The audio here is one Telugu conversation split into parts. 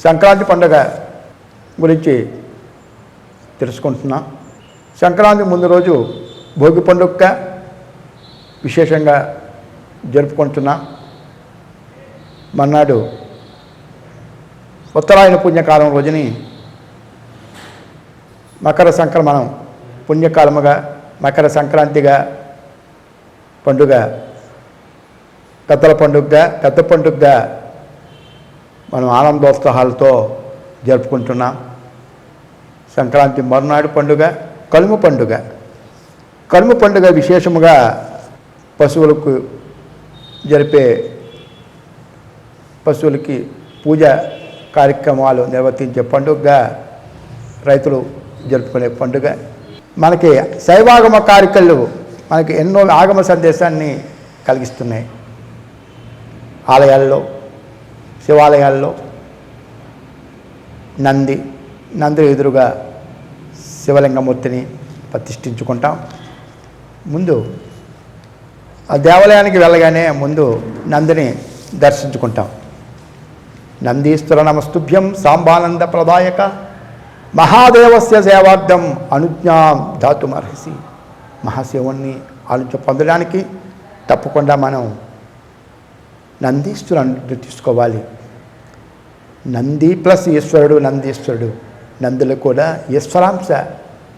సంక్రాంతి పండుగ గురించి తెలుసుకుంటున్నాం. సంక్రాంతి ముందు రోజు భోగి పండుగ విశేషంగా జరుపుకుంటున్నాం. మర్నాడు ఉత్తరాయణ పుణ్యకాలం రోజుని మకర సంక్రమణం పుణ్యకాలముగా మకర సంక్రాంతిగా పండుగ పెద్ద పండుగగా మనం ఆనందోత్సాహాలతో జరుపుకుంటున్నాం. సంక్రాంతి మరునాడు పండుగ కనుమ పండుగ. కనుమ పండుగ విశేషముగా పశువులకు జరిపే పశువులకి పూజ కార్యక్రమాలు నిర్వర్తించే పండుగగా రైతులు జరుపుకునే పండుగ. మనకి శైవాగమ కార్యక్రమాలు మనకి ఎన్నో ఆగమ సందేశాన్ని కలిగిస్తున్నాయి. ఆలయాల్లో శివాలయాల్లో నంది ఎదురుగా శివలింగమూర్తిని ప్రతిష్ఠించుకుంటాం. ముందు ఆ దేవాలయానికి వెళ్ళగానే ముందు నందిని దర్శించుకుంటాం. నందీశ్వర నమస్తుభ్యం సాంబానంద ప్రదాయక మహాదేవస్య సేవార్థం అనుజ్ఞాం ధాతుమర్హసి. మహాశివుణ్ణి ఆలోచన పొందడానికి తప్పకుండా మనం నందీశ్వరుని తీసుకోవాలి. నంది ప్లస్ ఈశ్వరుడు నందీశ్వరుడు. నందులు కూడా ఈశ్వరాంశ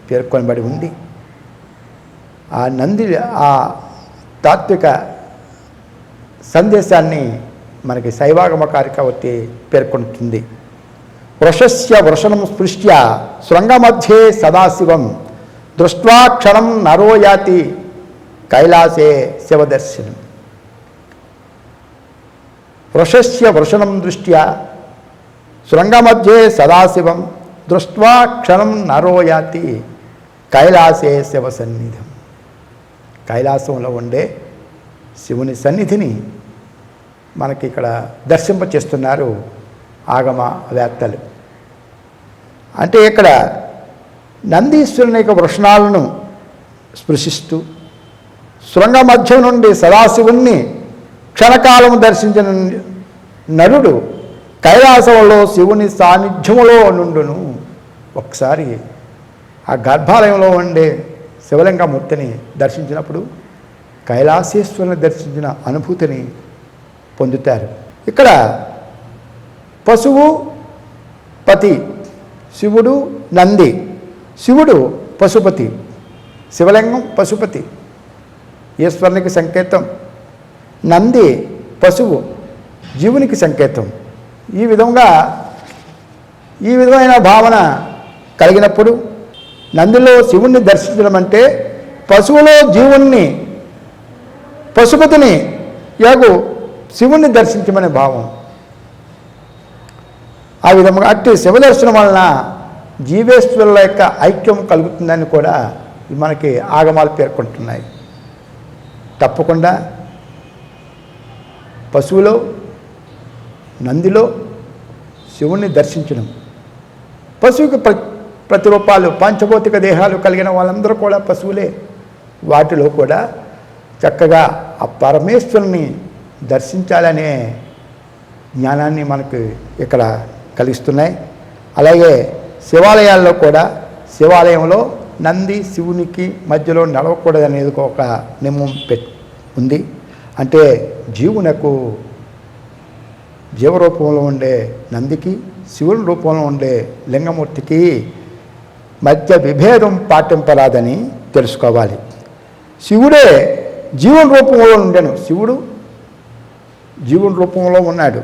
పేర్కొనబడి ఉంది. ఆ నంది ఆ తాత్విక సందేశాన్ని మనకి శైవాగమ కార్యక్రమతి పేర్కొంటుంది. వృషస్య వృషణం స్పృశ్య శృంగమధ్యే సదాశివం దృష్ట్వా క్షణం నరో యాతి కైలాసే శివదర్శనం. వృషస్య వృషణం దృష్ట్యా శృంగమధ్యే సదాశివం దృష్ట్వా క్షణం నరో యాతి కైలాసే శివసన్నిధం. కైలాసంలో ఉండే శివుని సన్నిధిని మనకి ఇక్కడ దర్శింపచేస్తున్నారు ఆగమవేత్తలు. అంటే ఇక్కడ నందీశ్వరుని యొక్క వృషణాలను స్పృశిస్తూ శృంగ మధ్యం నుండి సదాశివుణ్ణి క్షణకాలం దర్శించిన నరుడు కైలాసంలో శివుని సాన్నిధ్యములో నుండును. ఒకసారి ఆ గర్భాలయంలో ఉండే శివలింగమూర్తిని దర్శించినప్పుడు కైలాసేశ్వరుని దర్శించిన అనుభూతిని పొందుతారు. ఇక్కడ పశువు పతి, శివుడు నంది. శివుడు పశుపతి, శివలింగం పశుపతి ఈశ్వరునికి సంకేతం. నంది పశువు జీవునికి సంకేతం. ఈ విధమైన భావన కలిగినప్పుడు నందిలో శివుణ్ణి దర్శించడం అంటే పశువులో జీవుణ్ణి పశుపతిని యాగు శివుణ్ణి దర్శించమనే భావం. ఆ విధంగా అట్టి శివదర్శనం వలన జీవేశ్వరుల యొక్క ఐక్యం కలుగుతుందని కూడా మనకి ఆగమాలు పేర్కొంటున్నాయి. తప్పకుండా పశువులో నందిలో శివుణ్ణి దర్శించడం. పశువుకి ప్రతిరూపాలు పంచభౌతిక దేహాలు కలిగిన వాళ్ళందరూ కూడా పశువులే. వాటిలో కూడా చక్కగా ఆ పరమేశ్వరుని దర్శించాలనే జ్ఞానాన్ని మనకు ఇక్కడ కలిగిస్తున్నాయి. అలాగే శివాలయాల్లో కూడా శివాలయంలో నంది శివునికి మధ్యలో నడవకూడదనేది ఒక నియమం ఉంది. అంటే జీవునకు జీవరూపంలో ఉండే నందికి శివుని రూపంలో ఉండే లింగమూర్తికి మధ్య విభేదం పాటింపరాదని తెలుసుకోవాలి. శివుడే జీవుని రూపంలో ఉండెను. శివుడు జీవుని రూపంలో ఉన్నాడు.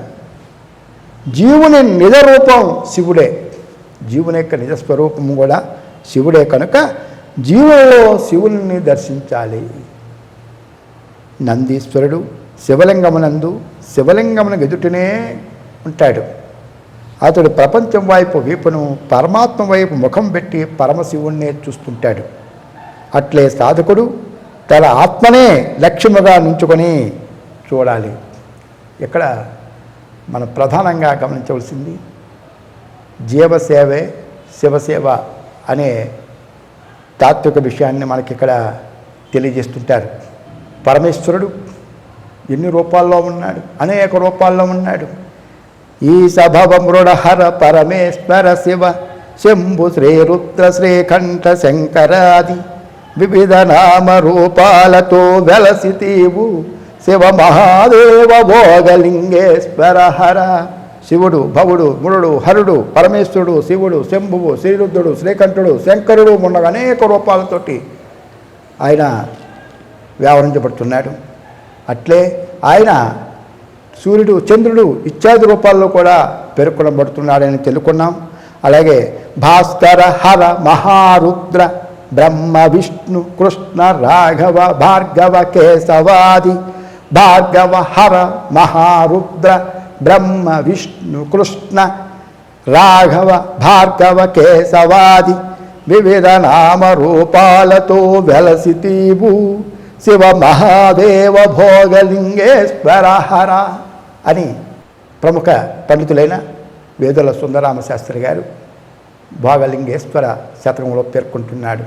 జీవుని నిజ రూపం శివుడే. జీవుని యొక్క నిజస్వరూపము కూడా శివుడే కనుక జీవులలో శివుని దర్శించాలి. నందీశ్వరుడు శివలింగమున ఎదుటనే ఉంటాడు. అతడు ప్రపంచం వైపు వీపును పరమాత్మ వైపు ముఖం పెట్టి పరమశివుణ్ణే చూస్తుంటాడు. అట్లే సాధకుడు తన ఆత్మనే లక్ష్యముగా నుంచుకొని చూడాలి. ఇక్కడ మనం ప్రధానంగా గమనించవలసింది జీవసేవే శివసేవ అనే తాత్విక విషయాన్ని మనకి ఇక్కడ తెలియజేస్తుంటారు. పరమేశ్వరుడు ఎన్ని రూపాల్లో ఉన్నాడు, అనేక రూపాల్లో ఉన్నాడు. ఈశభవ మృడహర పరమేశ్వర శివ శంభు శ్రీరుద్ర శ్రీకంఠ శంకరాది వివిధ నామ రూపాలతో వెలసితీవు శివ మహాదేవ భోగలింగేశ్వర హర. శివుడు, భవుడు, మురుడు, హరుడు, పరమేశ్వరుడు, శివుడు, శంభువు, శ్రీరుద్రుడు, శ్రీకంఠుడు, శంకరుడు మొన్న అనేక రూపాలతోటి ఆయన వ్యవహరించబడుతున్నాడు. అట్లే ఆయన సూర్యుడు, చంద్రుడు ఇత్యాది రూపాల్లో కూడా పేర్కొనబడుతున్నాడని తెలుసుకున్నాం. అలాగే భాస్కర హర మహారుద్ర బ్రహ్మ విష్ణు కృష్ణ రాఘవ భార్గవ కేశవాది. భార్గవ హర మహారుద్ర బ్రహ్మ విష్ణు కృష్ణ రాఘవ భార్గవ కేశవాది వివిధ నామ రూపాలతో వెలసితీవు శివ మహాదేవ భోగలింగేశ్వర హర అని ప్రముఖ పండితులైన వేదుల సుందరరామ శాస్త్రి గారు భోగలింగేశ్వర శతకంలో పేర్కొంటున్నాడు.